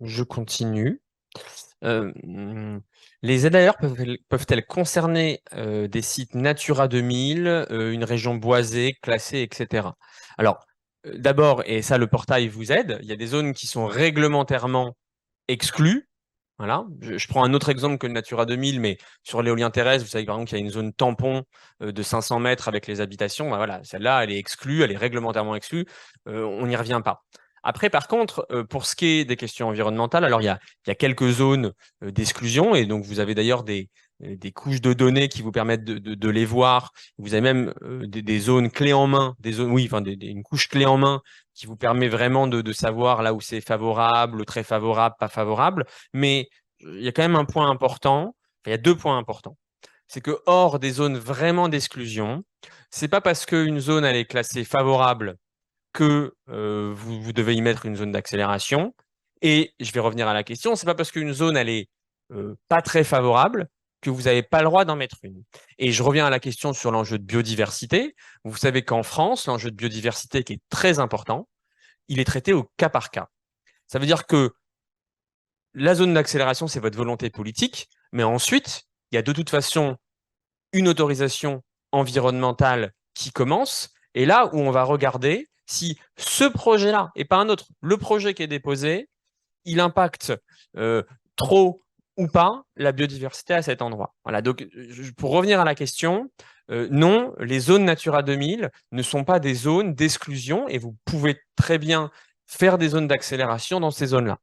Je continue. Euh, hum, les ZAR peuvent-elles concerner des sites Natura 2000, une région boisée, classée, etc. Alors, d'abord, et ça le portail vous aide, il y a des zones qui sont réglementairement exclues. Voilà. Je prends un autre exemple que le Natura 2000, mais sur l'éolien terrestre, vous savez par exemple qu'il y a une zone tampon de 500 mètres avec les habitations. Ben voilà, celle-là, elle est exclue, elle est réglementairement exclue. On n'y revient pas. Après, par contre, pour ce qui est des questions environnementales, alors il y a quelques zones d'exclusion, et donc vous avez d'ailleurs des couches de données qui vous permettent de les voir. Vous avez même des zones clés en main, des zones, oui, enfin une couche clé en main qui vous permet vraiment de savoir là où c'est favorable, très favorable, pas favorable. Mais il y a quand même un point important, enfin, il y a deux points importants. C'est que hors des zones vraiment d'exclusion, c'est pas parce qu'une zone elle est classée favorable que vous devez y mettre une zone d'accélération. Et je vais revenir à la question, c'est pas parce qu'une zone elle est pas très favorable que vous n'avez pas le droit d'en mettre une. Et je reviens à la question sur l'enjeu de biodiversité. Vous savez qu'en France, l'enjeu de biodiversité qui est très important, il est traité au cas par cas. Ça veut dire que la zone d'accélération, c'est votre volonté politique, mais ensuite, il y a de toute façon une autorisation environnementale qui commence, et là où on va regarder si ce projet-là, et pas un autre, le projet qui est déposé, il impacte euh, trop ou pas la biodiversité à cet endroit. Voilà, donc pour revenir à la question, non, les zones Natura 2000 ne sont pas des zones d'exclusion, et vous pouvez très bien faire des zones d'accélération dans ces zones-là.